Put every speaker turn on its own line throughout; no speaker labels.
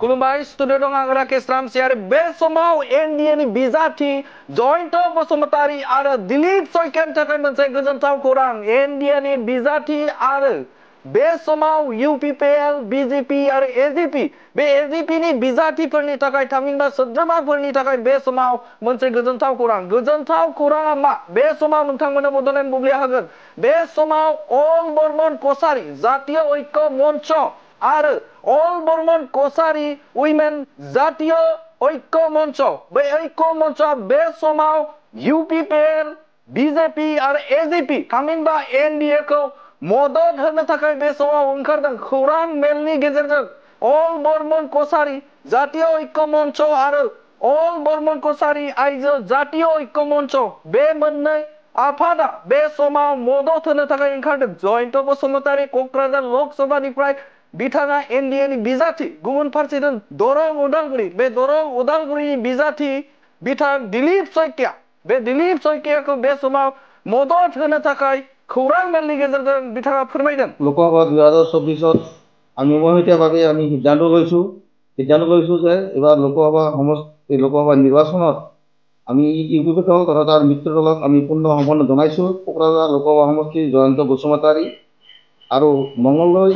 खुलुमबाय स्टुडिअ दं आं राकेश रामसियार बे समाव एनडिएनि बिजाथि जयन्त बसुमतारी आरो दिलीप सयकियानि थाखाय मोनसे गोजोनथाव खौरां एनडिएनि बिजाथि आरो बे समाव इउपिपिएल बिजेपि आरो एजिपि बे एजिपिनि बिजाथिफोरनि थाखाय थामहिनबा सोद्रोमाफोरनि थाखाय बे समाव मोनसे गोजोनथाव खौराङा मा बे समाव नोंथांमोननो बड'लेण्ड बुब्लिया होगोन बे समाव अल बर्मन कसारी जातीय ऐक्य मंच आरो अल बर्मन कसारी उइमेन जातीय ऐक्य मंच बे ऐक्य मंचआ बे समाव इउपिपिएल बिजेपि आरो एजिपि थामहिनबा एनडिए खौ मदद होनो थाखाय बे समाव ओंखारदों खौरां मेलनि गेजेरजों अल बर्मन कसारी जातीय ऐक्य मंच आरो अल बर्मन कसारी आइजो जातीय ऐक्य मंच बे मोननै आफादा बे समाव मदद होनो थाखाय ओंखारदों जयन्त बसुमतारी क'क्राझार लकसभानिफ्राय बिथाङा एनडिएनि बिजाथि गुबुन फारसेथिं दरं उदालगुरि बे दरं उदालगुरिनि बिजाथि बिथां दिलीप सयकिया बे दिलीप सयकियाखौ बे समाव मदद होनो थाखाय खौरां मेलनि गेजेरजों बिथाङा फोरमायदों
লোকসভা 2024 আমি উমৈহতীয়াভাৱে আমি সিদ্ধান্ত লৈছোঁ যে এবাৰ লোকসভা নিৰ্বাচনত আমি ইউপিপিএল তথা তাৰ মিত্ৰ দলক আমি পূৰ্ণ সমৰ্থন জনাইছোঁ। কোকৰাঝাৰ লোকসভা সমষ্টিৰ জয়ন্ত বসুমতাৰী আৰু মঙলদৈ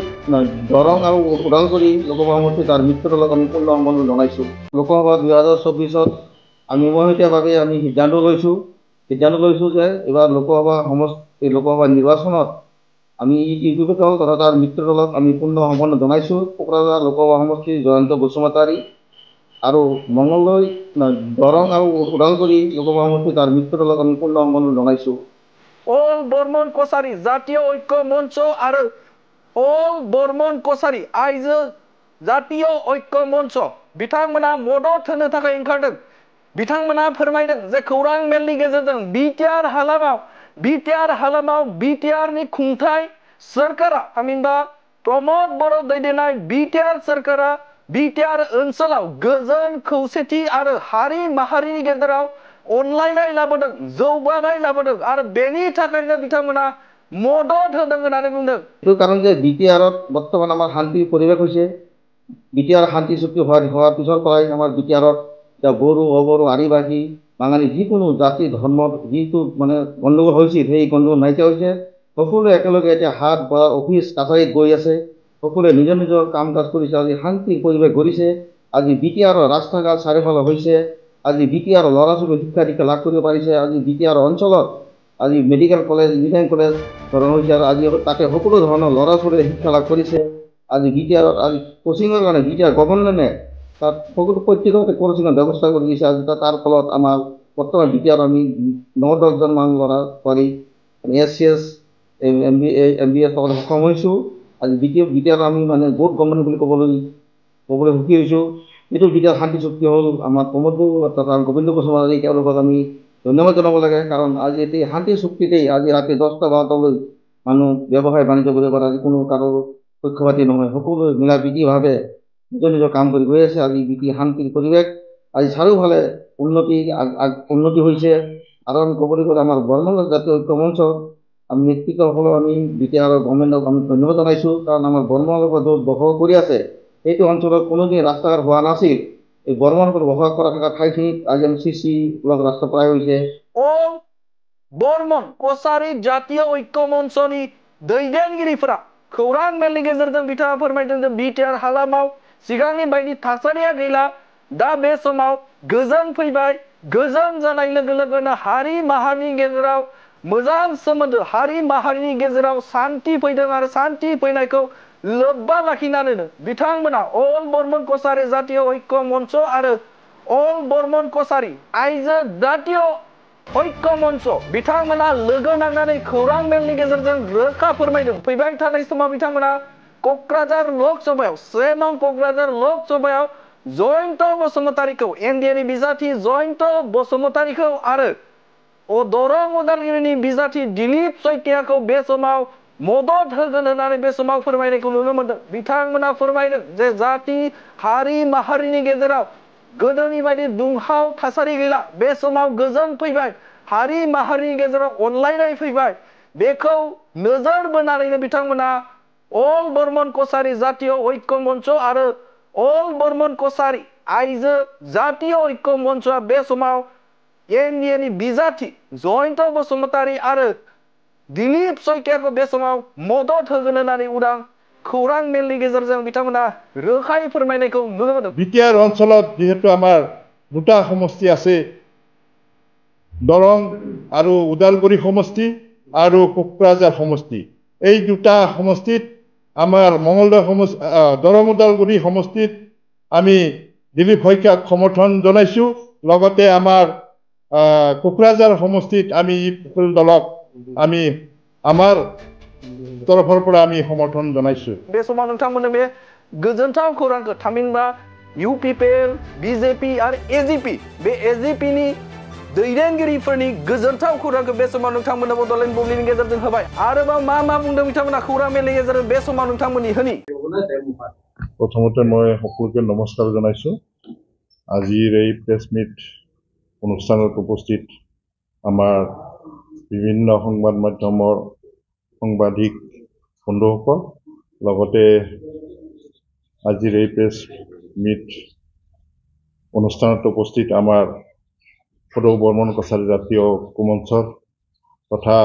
দৰং আৰু ওদালগুৰি লোকসভা সমষ্টিৰ তাৰ মিত্ৰ দলক আমি পূৰ্ণ সমৰ্থন জনাইছোঁ। লোকসভা 2024 আমি উমৈহতীয়াভাৱে আমি সিদ্ধান্ত লৈছোঁ যে এবাৰ লোকসভা নিৰ্বাচনত আমি ইউপিপিএল তথা তাৰ মিত্ৰ দলক আমি পূৰ্ণ সমৰ্থন জনাইছোঁ। কোকৰাঝাৰ লোকসভা সমষ্টিৰ জয়ন্ত বসুমতাৰী আৰু মঙলদৈ দৰং আৰু ওদালগুৰি লোকসভা সমষ্টিৰ তাৰ মিত্ৰ দলক আমি পূৰ্ণ সমৰ্থন জনাইছোঁ।
অল বৰ্মন কছাৰী জাতীয় ঐক্য মঞ্চ আৰু অল বৰ্মন কছাৰী आइजो जातीय ঐক্য মঞ্চ बिथांमोना मदद होनो थाखाय ओंखारदों बिथांमोना फोरमायदों जे खौरां मेलनि गेजेरजों बिटिआर हालामाव बिटिआरनि खुंथाय सोरखारा थामहिनबा प्रमद बर' दैदेननाय बिटिआर सोरखारा बिटिआर ओनसोलाव गोजोन खौसेथि आरो हारि माहारिनि गेजेराव अनलायनाय लाबोदों जौगानाय लाबोदों आरो बेनि थाखायनो बिथांमोना मदद होदों होननानै बुंदों।
এইটো কাৰণ যে বিটিআৰত বৰ্তমান আমাৰ শান্তিৰ পৰিৱেশ হৈছে বিটিআৰ শান্তি চুক্তি হোৱাৰ পিছৰ পৰাই আমাৰ বিটিআৰত বড়ো অবড়ো আদিবাসী বাঙালী যিকোনো জাতি ধৰ্মৰ যিটো মানে গণ্ডগোল হৈছিল সেই গণ্ডগোল নাইকিয়া হৈছে। সকলোৱে একেলগে এতিয়া হাট বা অফিচ কাছাৰীত গৈ আছে সকলোৱে নিজৰ নিজৰ কাম কাজ কৰিছে আজি শান্তিৰ পৰিৱেশ গঢ়িছে। আজি বিটিআৰৰ ৰাস্তা ঘাট চাৰিওফালে হৈছে আজি বিটিআৰৰ ল'ৰা ছোৱালী শিক্ষা দীক্ষা লাভ কৰিব পাৰিছে আজি বিটিআৰ অঞ্চলত আজি মেডিকেল কলেজ ইঞ্জিনিয়াৰিং কলেজ ধৰণৰ হৈছে আৰু আজি তাতে সকলো ধৰণৰ ল'ৰা ছোৱালীয়ে শিক্ষা লাভ কৰিছে। আজি বিটিআৰত আজি কোচিঙৰ কাৰণে বিটিআৰ গভৰ্ণমেণ্টে তাত সকলো প্ৰত্যেকতে কোচিঙৰ ব্যৱস্থা কৰি দিছে। আজি তাৰ ফলত আমাৰ বৰ্তমান বিটিআৰ আমি 9-10জন মান ল'ৰা ছোৱালী SCS MBA সকলে সক্ষম হৈছোঁ। আজি বিটিআৰ আমি মানে বহুত গভৰ্ণমেণ্ট বুলি ক'বলৈ সুখী হৈছোঁ। এইটো বিটিআৰ শান্তি চুক্তি হ'ল আমাৰ প্ৰমোদ তথা গোবিন্দ বসুমতাৰী তেওঁলোকক আমি ধন্যবাদ জনাব লাগে কাৰণ আজি এই শান্তি চুক্তিতেই আজি ৰাতি 10টা-12টালৈ মানুহ ব্যৱসায় বাণিজ্য কৰিব পাৰে আজি কোনো কাৰো পক্ষপাতি নহয় সকলোৱে মিলা প্ৰীতিভাৱে নিজৰ নিজৰ কাম কৰি গৈ আছে। আজি শান্তিৰ পৰিৱেশ আজি চাৰিওফালে উন্নতি হৈছে আৰু আমি ক'বলৈ গ'লে আমাৰ বৰ্মন জাতীয় ঐক্য মঞ্চ আমি নেতৃত্বসকলক আমি বিটিআৰৰ গভৰ্ণমেণ্টক আমি ধন্যবাদ জনাইছোঁ কাৰণ আমাৰ বৰ্মনৰ পৰা য'ত বসবাস কৰি আছে সেইটো অঞ্চলত কোনোদিন ৰাস্তা ঘাট হোৱা নাছিল। এই বৰ্মনসকল বসবাস কৰা থকা ঠাইখিনিত আজি আমি CC ব্লক ৰাস্তা প্ৰায় হৈছে।
अल बर्मन कसारी जातीय ऐक्य मंचनि दैदेनगिरिफोरा खौरां मेलनि गेजेरजों बिथाङा फोरमायदों जे बिटिआर हालामाव सिगांनि बायदि थासारिया गैला दा बे समाव गोजोन फैबाय गोजोन जानाय लोगो लोगोनो हारि माहारिनि गेजेराव मोजां सोमोन्दो हारि माहारिनि गेजेराव शान्ति फैदों आरो शान्ति फैनायखौ लोब्बा लाखिनानैनो बिथांमोना अल बर्मन कसारी जातीय ऐक्य मंच आरो अल बर्मन कसारी आइजो जातीय ऐक्य मंच बिथांमोना लोगो नांनानै खौरां मेलनि गेजेरजों रोखा फोरमायदों फैबाय थानाय समाव बिथांमोना क'क्राझार लकसभायाव 3 नं क'क्राझार लकसभायाव जयन्त बसुमतारीखौ एनडिएनि बिजाथि जयन्त बसुमतारीखौ आरो दरं उदालगुरिनि बिजाथि दिलीप सयकियाखौ बे समाव मदद होगोन होननानै बे समाव फोरमायनायखौ नुनो मोनदों। बिथांमोना फोरमायदों जे जाति हारि माहारिनि गेजेराव गोदोनि बायदि दुंहाव थासारि गैला बे समाव गोजोन फैबाय हारि माहारिनि गेजेराव अनलायनाय फैबाय बेखौ नोजोर बोनानैनो बिथांमोना अल बर्मन कसारी जातीय ऐक्य मंच आरो अल बर्मन कसारी आइजो जातीय ऐक्य मन्चआ बे समाव एनडिएनि बिजाथि जयन्त बसुमतारी आरो दिलीप सयकियारखौ बे समाव मदद होगोन होननानै उदां खौरां मेलनि गेजेरजों बिथांमोना रोखायै फोरमायनायखौ नुनो मोनदों।
बिटिआर অঞ্চলত যেহেতু আমাৰ দুটা সমষ্টি আছে, দৰং আৰু ওদালগুৰি সমষ্টি আৰু কোকৰাঝাৰ সমষ্টি, এই দুটা সমষ্টিত আমাৰ মঙলদৈ সমষ্টি দৰং ওদালগুৰি সমষ্টিত আমি দিলীপ শইকীয়াক সমৰ্থন জনাইছোঁ। লগতে আমাৰ কোকৰাঝাৰ সমষ্টিত আমি দলক আমি আমাৰ তৰফৰ পৰা আমি সমৰ্থন জনাইছোঁ।
बे समाव नोंथांमोननो बे गोजोनथाव खौरांखौ थामहिनबा इउपिपिएल, बिजेपि आरो एजिपि बे एजिपिनि दैदेनगिरिफोरनि गोजोनथाव खौरांखौ बे समाव नोंथांमोननो बड'लेण्ड बुब्लिनि गेजेरजों होबाय। आरोबाव मा बुंदों बिथांमोना खौरां मेलनि गेजेरजों बे समाव नोंथांमोननि होनि।
প্ৰথমতে মই সকলোকে নমস্কাৰ জনাইছোঁ। আজিৰ এই প্ৰেছ মিট অনুষ্ঠানত উপস্থিত আমাৰ বিভিন্ন সংবাদ মাধ্যমৰ সাংবাদিক বন্ধুসকল, লগতে আজিৰ এই প্ৰেছ মিট অনুষ্ঠানত উপস্থিত আমাৰ সদৌ বৰ্মন কছাৰী জাতীয় ঐক্যমঞ্চৰ তথা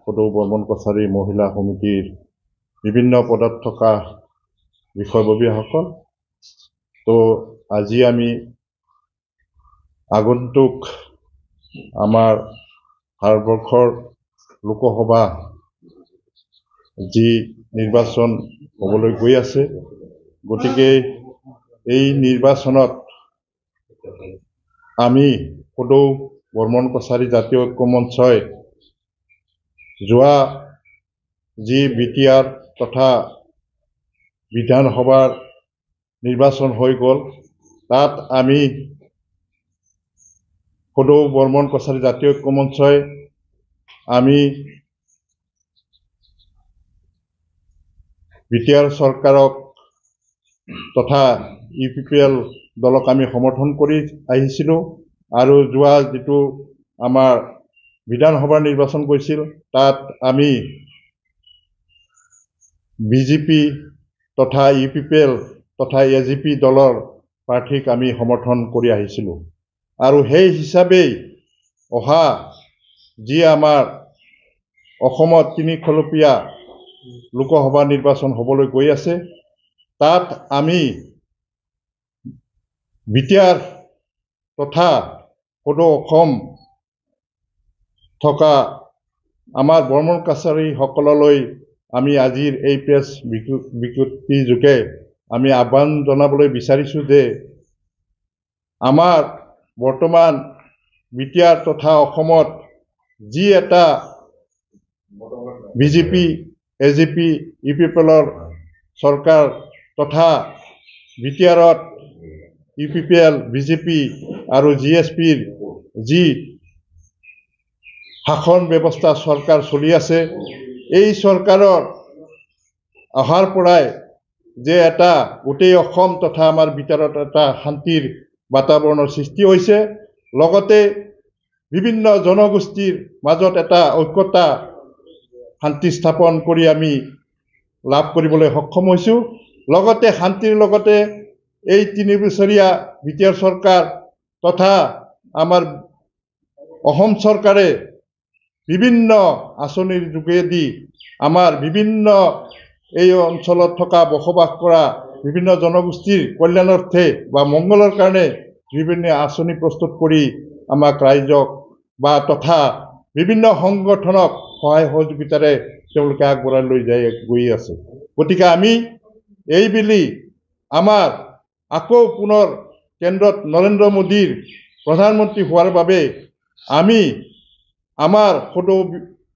সদৌ বৰ্মন কছাৰী মহিলা সমিতিৰ বিভিন্ন পদত থকা বিষয়ববীয়াসকল। তো আজি আমি আগন্তুক আমাৰ ভাৰতবৰ্ষৰ লোকসভা যি নিৰ্বাচন হ'বলৈ গৈ আছে, গতিকে এই নিৰ্বাচনত আমি সদৌ বৰ্মন কছাৰী জাতীয় ঐক্যমঞ্চই যোৱা যি বিটিআৰ তথা বিধানসভাৰ নিৰ্বাচন হৈ গ'ল, তাত আমি সদৌ বৰ্মন কছাৰী জাতীয় ঐক্যমঞ্চই আমি বিটিআৰ চৰকাৰক তথা ইউপিপিএল দলক আমি সমৰ্থন কৰি আহিছিলোঁ। আৰু যোৱা যিটো আমাৰ বিধানসভাৰ নিৰ্বাচন গৈছিল, তাত আমি বিজেপি তথা ইউপিপিএল তথা এজিপি দলৰ প্ৰাৰ্থীক আমি সমৰ্থন কৰি আহিছিলোঁ। আৰু সেই হিচাপেই অহা যি আমাৰ অসমত তিনিখলপীয়া লোকসভা নিৰ্বাচন হ'বলৈ গৈ আছে, তাত আমি বিটিআৰ তথা সদৌ অসম থকা আমাৰ বৰ্মন কছাৰীসকললৈ আমি আজিৰ এই প্ৰেছ বিজ্ঞপ্তি যোগে আমি আহ্বান জনাবলৈ বিচাৰিছোঁ যে আমাৰ বৰ্তমান বিটিআৰ তথা অসমত যি এটা বিজেপি, এজিপি, ইউপিপিএলৰ চৰকাৰ তথা বিটিআৰত ইউপিপিএল, বিজেপি আৰু জিএছপিৰ যি শাসন ব্যৱস্থা চৰকাৰ চলি আছে, এই চৰকাৰৰ অহাৰ পৰাই যে এটা গোটেই অসম তথা আমাৰ বিটিআৰত এটা শান্তিৰ বাতাবৰণৰ সৃষ্টি হৈছে, লগতে বিভিন্ন জনগোষ্ঠীৰ মাজত এটা ঐক্যতা শান্তি স্থাপন কৰি আমি লাভ কৰিবলৈ সক্ষম হৈছোঁ। লগতে শান্তিৰ লগতে এই 3 বছৰীয়া বিটিআৰ চৰকাৰ তথা আমাৰ অসম চৰকাৰে বিভিন্ন আঁচনিৰ যোগেদি আমাৰ বিভিন্ন এই অঞ্চলত থকা বসবাস কৰা বিভিন্ন জনগোষ্ঠীৰ কল্যাণাৰ্থে বা মংগলৰ কাৰণে বিভিন্ন আঁচনি প্ৰস্তুত কৰি আমাক ৰাইজক বা তথা বিভিন্ন সংগঠনক সহায় সহযোগিতাৰে তেওঁলোকে আগবঢ়াই লৈ গৈ আছে। গতিকে আমি এইবেলি আমাৰ আকৌ পুনৰ কেন্দ্ৰত নৰেন্দ্ৰ মোদীৰ প্ৰধানমন্ত্ৰী হোৱাৰ বাবে আমি আমাৰ সদৌ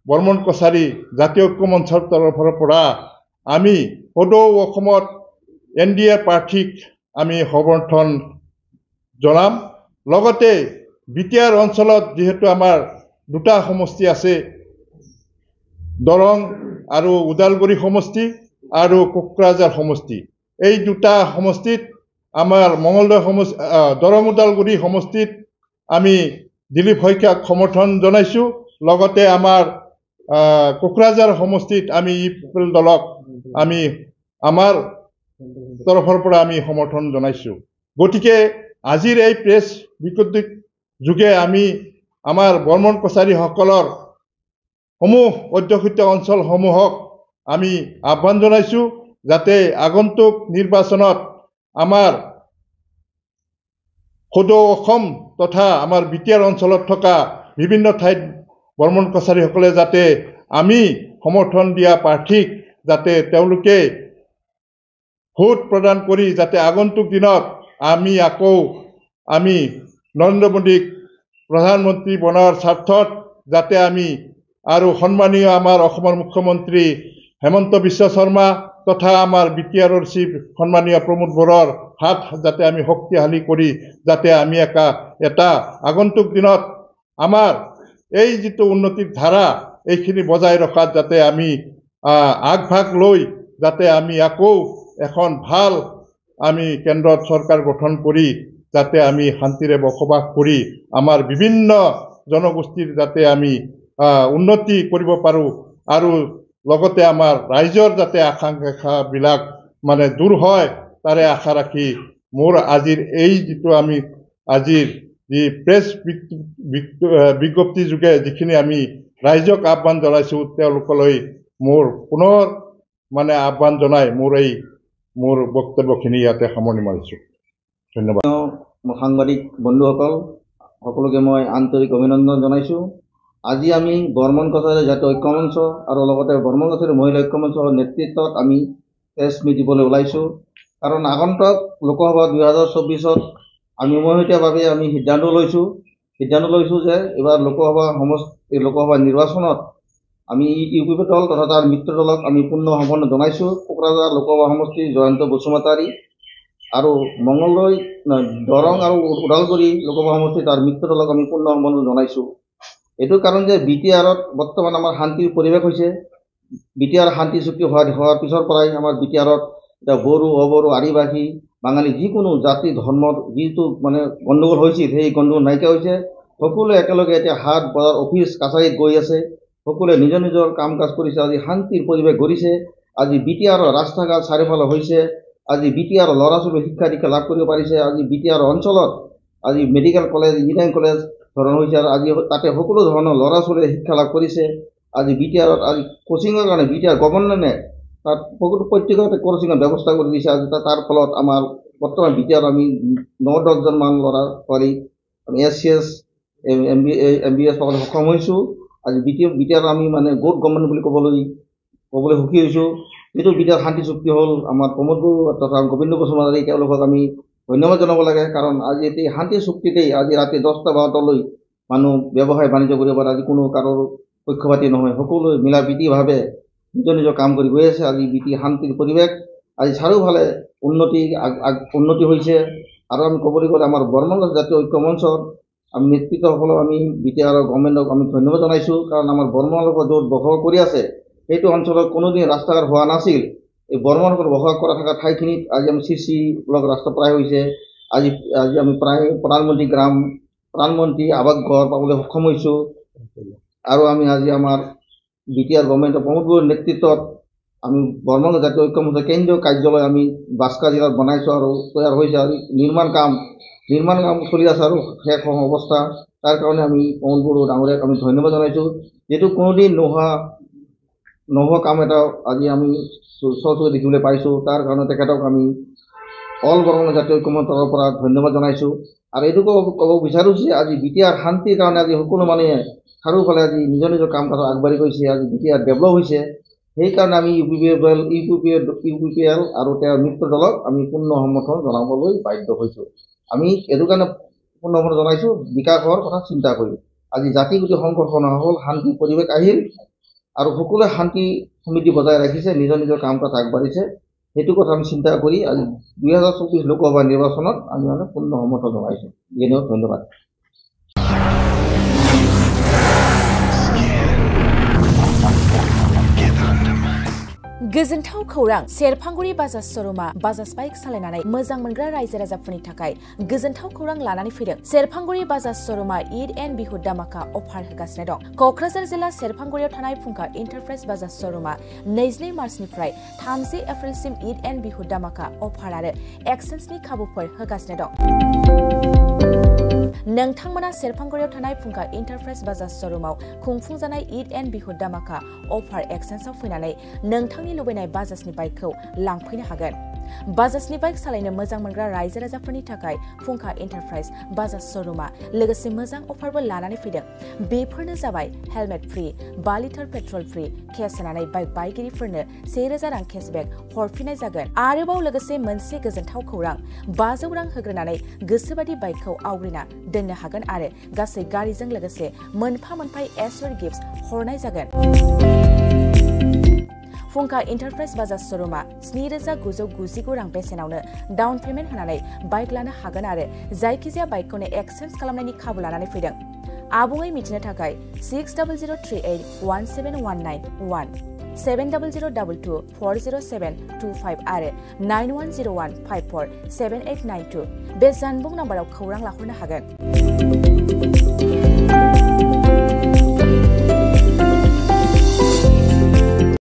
বৰ্মন কছাৰী জাতীয় ঐক্যমঞ্চৰ তৰফৰ পৰা আমি সদৌ অসমত এনডিএ প্ৰাৰ্থীক আমি সমৰ্থন জনাম। লগতে বিটিআৰ অঞ্চলত যিহেতু আমাৰ দুটা সমষ্টি আছে, দৰং আৰু ওদালগুৰি সমষ্টি আৰু কোকৰাঝাৰ সমষ্টি, এই দুটা সমষ্টিত আমাৰ মঙলদৈ সমষ্টি দৰং ওদালগুৰি সমষ্টিত আমি দিলীপ শইকীয়াক সমৰ্থন জনাইছোঁ। লগতে আমাৰ কোকৰাঝাৰ সমষ্টিত আমি ইউপিপিএল দলক আমি আমাৰ তৰফৰ পৰা আমি সমৰ্থন জনাইছোঁ। গতিকে আজিৰ এই প্ৰেছ বিজ্ঞপ্তিৰ যোগে আমি আমাৰ বৰ্মন কছাৰীসকলৰ অধ্যুষিত অঞ্চলসমূহক আমি আহ্বান জনাইছোঁ যাতে আগন্তুক নিৰ্বাচনত আমাৰ সদৌ অসম তথা আমাৰ বিটিআৰ অঞ্চলত থকা বিভিন্ন ঠাইত বৰ্মন কছাৰীসকলে যাতে আমি সমৰ্থন দিয়া প্ৰাৰ্থীক যাতে তেওঁলোকে ভোট প্ৰদান কৰি যাতে আগন্তুক দিনত আমি নৰেন্দ্ৰ মোদীক প্ৰধানমন্ত্ৰী বনোৱাৰ স্বাৰ্থত যাতে আমি আৰু সন্মানীয় আমাৰ অসমৰ মুখ্যমন্ত্ৰী হেমন্ত বিশ্ব শৰ্মা তথা আমাৰ বিটিআৰৰ চিফ সন্মানীয় প্ৰমোদ বড়োৰ হাত যাতে আমি শক্তিশালী কৰি যাতে আমি এটা আগন্তুক দিনত আমাৰ এই যিটো উন্নতিৰ ধাৰা এইখিনি বজাই ৰখাত যাতে আমি আগভাগ লৈ যাতে আমি এখন ভাল আমি কেন্দ্ৰত চৰকাৰ গঠন কৰি যাতে আমি শান্তিৰে বসবাস কৰি আমাৰ বিভিন্ন জনগোষ্ঠীৰ যাতে আমি উন্নতি কৰিব পাৰোঁ আৰু লগতে আমাৰ ৰাইজৰ যাতে আকাংক্ষাবিলাক মানে দূৰ হয় তাৰে আশা ৰাখি মোৰ আজিৰ এই যিটো আমি আজিৰ যি প্ৰেছ বিজ্ঞপ্তি যোগে যিখিনি আমি ৰাইজক আহ্বান জনাইছোঁ তেওঁলোকলৈ মোৰ পুনৰ মানে আহ্বান জনাই মোৰ বক্তব্যখিনি ইয়াতে সামৰণি মাৰিছোঁ। ধন্যবাদ।
সাংবাদিক বন্ধুসকল সকলোকে মই আন্তৰিক অভিনন্দন জনাইছোঁ। আজি আমি বৰ্মন কছাৰী জাতীয় ঐক্য মঞ্চ আৰু লগতে বৰ্মন কছাৰী মহিলা ঐক্য মঞ্চৰ নেতৃত্বত আমি প্ৰেছ মিট দিবলৈ ওলাইছোঁ। কাৰণ আগন্তুক লোকসভা 2024ত আমি উমৈহতীয়াভাৱে আমি সিদ্ধান্ত লৈছোঁ যে এইবাৰ লোকসভা নিৰ্বাচনত আমি ইউপিপি দল তথা তাৰ মিত্ৰ দলক আমি পূৰ্ণ সমৰ্থন জনাইছোঁ। কোকৰাঝাৰ লোকসভা সমষ্টিৰ জয়ন্ত বসুমতাৰী আৰু মঙলদৈ দৰং আৰু ওদালগুৰি লোকসভা সমষ্টিৰ তাৰ মিত্ৰ দলক আমি পূৰ্ণ সমৰ্থন জনাইছোঁ। এইটো কাৰণ যে বিটিআৰত বৰ্তমান আমাৰ শান্তিৰ পৰিৱেশ হৈছে। বিটিআৰ শান্তি চুক্তি হোৱাৰ পিছৰ পৰাই আমাৰ বিটিআৰত এতিয়া বড়ো অবড়ো আদিবাসী বাঙালী যিকোনো জাতি ধৰ্মৰ যিটো মানে গণ্ডগোল হৈছিল সেই গণ্ডগোল নাইকিয়া হৈছে। সকলোৱে একেলগে এতিয়া হাট বজাৰ অফিচ কাছাৰীত গৈ আছে, সকলোৱে নিজৰ নিজৰ কাম কাজ কৰিছে। আজি শান্তিৰ পৰিৱেশ গঢ়িছে। আজি বিটিআৰৰ ৰাস্তা ঘাট চাৰিওফালে হৈছে। আজি বিটিআৰৰ ল'ৰা ছোৱালীয়ে শিক্ষা দীক্ষা লাভ কৰিব পাৰিছে। আজি বিটিআৰ অঞ্চলত আজি মেডিকেল কলেজ ইঞ্জিনিয়াৰিং কলেজ ধৰণ হৈছে আৰু আজি তাতে সকলো ধৰণৰ ল'ৰা ছোৱালীয়ে শিক্ষা লাভ কৰিছে। আজি বিটিআৰত আজি কোচিঙৰ কাৰণে বিটিআৰ গভৰ্ণমেণ্টে তাত প্ৰত্যেকতে কোচিঙৰ ব্যৱস্থা কৰি দিছে। আজি তাৰ ফলত আমাৰ বৰ্তমান বিটিআৰ আমি 9-10জনমান ল'ৰা ছোৱালী আমি SCS MBS পাবলৈ সক্ষম হৈছোঁ। আজি বিটিআৰ আমি মানে গুড গভৰ্ণমেণ্ট বুলি ক'বলৈ সুখী হৈছোঁ। যিটো বিটিআৰ শান্তি চুক্তি হ'ল আমাৰ প্ৰমোদ বড়ো তথা গোবিন্দ বসুমতাৰী তেওঁলোকক আমি ধন্যবাদ জনাব লাগে। কাৰণ আজি এই শান্তি চুক্তিতেই আজি ৰাতি 10টা-12টালৈ মানুহ ব্যৱসায় বাণিজ্য কৰিব পাৰে। আজি কোনো কাৰোৰ পক্ষপাতি নহয়, সকলোৱে মিলা প্ৰীতিভাৱে নিজৰ নিজৰ কাম কৰি গৈ আছে। আজি শান্তিৰ পৰিৱেশ, আজি চাৰিওফালে উন্নতি হৈছে। আৰু আমি ক'বলৈ গ'লে আমাৰ বৰ্মন জাতীয় ঐক্য মঞ্চৰ আমি নেতৃত্বসকলক আমি বিটিআৰৰ গভৰ্ণমেণ্টক আমি ধন্যবাদ জনাইছোঁ। কাৰণ আমাৰ বৰ্মনসকল য'ত বসবাস কৰি আছে সেইটো অঞ্চলত কোনোদিন ৰাস্তা ঘাট হোৱা নাছিল। এই বৰ্মনসকল বসবাস কৰা থকা ঠাইখিনিত আজি আমি CC ব্লক ৰাস্তা প্ৰায় হৈছে। আজি আমি প্ৰায় প্ৰধানমন্ত্ৰী আৱাস ঘৰ পাবলৈ সক্ষম হৈছোঁ। আৰু আমি আজি আমাৰ বিটিআৰ গভৰ্ণমেণ্টৰ প্ৰমোদ বড়োৰ নেতৃত্বত আমি বৰ্মন জাতীয় ঐক্য মঞ্চৰ কেন্দ্ৰীয় কাৰ্যালয় আমি বাস্কা জিলাত বনাইছোঁ আৰু তৈয়াৰ হৈছে। আৰু নিৰ্মাণ কাম চলি আছে আৰু শেষ অৱস্থা। তাৰ কাৰণে আমি প্ৰমোদ বড়ো ডাঙৰীয়াক আমি ধন্যবাদ জনাইছোঁ। যিটো কোনোদিন নোহোৱা কাম এটা আজি আমি চকুৰে দেখিবলৈ পাইছোঁ। তাৰ কাৰণে তেখেতক আমি অল বৰ্মন জাতীয় ঐক্য মঞ্চৰ পৰা ধন্যবাদ জনাইছোঁ। আৰু এইটো ক'ব বিচাৰোঁ যে আজি বিটিআৰ শান্তিৰ কাৰণে আজি সকলো মানুহে চাৰিওফালে আজি নিজৰ নিজৰ কাম কাজত আগবাঢ়ি গৈছে। আজি বিটিআৰ ডেভেলপ হৈছে। সেইকাৰণে আমি UPPL আৰু তেওঁৰ মিত্ৰ দলক আমি পূৰ্ণ সমৰ্থন জনাবলৈ বাধ্য হৈছোঁ। আমি এইটো কাৰণে পূৰ্ণ সমৰ্থন জনাইছোঁ বিকাশৰ কথা চিন্তা কৰি। আজি জাতি গোটি সংঘৰ্ষ নহ'ল, শান্তিৰ পৰিৱেশ আহিল আৰু সকলোৱে শান্তি সমৃদ্ধি বজাই ৰাখিছে, নিজৰ নিজৰ কাম কাজ আগবাঢ়িছে। সেইটো কথা আমি চিন্তা কৰি আজি 2024 লোকসভা নিৰ্বাচনত আমি মানে পূৰ্ণ সমৰ্থন জনাইছোঁ। ধন্যবাদ।
गोजोनथाव खौरां सेरफांगुरि बाजाज श'रुमा बाजाज बाइक सालायनानै मोजां मोनग्रा रायजो राजाफोरनि थाखाय गोजोनथाव खौरां लानानै फैदों। सेरफांगुरि बाजाज श'रुमा ईद एन्ड बिहु दामाका अफार होगासिनो दं। क'क्राझार जिल्ला सेरफांगुरियाव थानाय फुंखा इन्टारप्राइज बाजाज श'रुमा 22 मार्चनिफ्राय 30 एप्रिलसिम ईद एन्ड बिहु दामाका अफार आरो एक्सचेन्जनि खाबुफोर होगासिनो दं। नोंथांमोना सेरफांगुरियाव थानाय फुंखा इन्टारप्राइज बाजाज श'रुमाव खुंफुंजानाय ईद एन्ड बिहु दामाका अफार एक्सचेन्जआव फैनानै नोंथांनि लुबैनाय बाजाजनि बाइकखौ लांफैनो हागोन। बाजाजनि बाइक सालायनो मोजां मोनग्रा रायजो राजाफोरनि थाखाय फुंखा इन्टारप्राइज बाजाज श'रुमा लोगोसे मोजां अफारबो लानानै फैदों। बेफोरनो जाबाय हेलमेट फ्रि, 5 लिटार पेट्रल फ्रि, केस होनानै बाइक बायगिरिफोरनो 1000 रां केसबेक हरफिननाय जागोन। आरोबाव लोगोसे मोनसे गोजोनथाव खौरां, 500 रां होग्रोनानै गोसोबादि बाइकखौ आवग्रिना दोननो हागोन आरो गासै गारिजों लोगोसे मोनफा एसर गिफ्ट हरनाय जागोन। फुंखा इन्टारप्राइज बाजाज श'रुमा 7999 रां बेसेनावनो डाउन पेमेन्ट होनानै बाइक लानो हागोन आरो जायखिजाया बाइकखौनो एक्सचेन्ज खालामनायनि खाबु लानानै फैदों। आबुङै मिथिनो थाखाय 6003817191 7002240725 आरो 9101547892 बे जानबुं नाम्बाराव खौरां लाहरनो हागोन।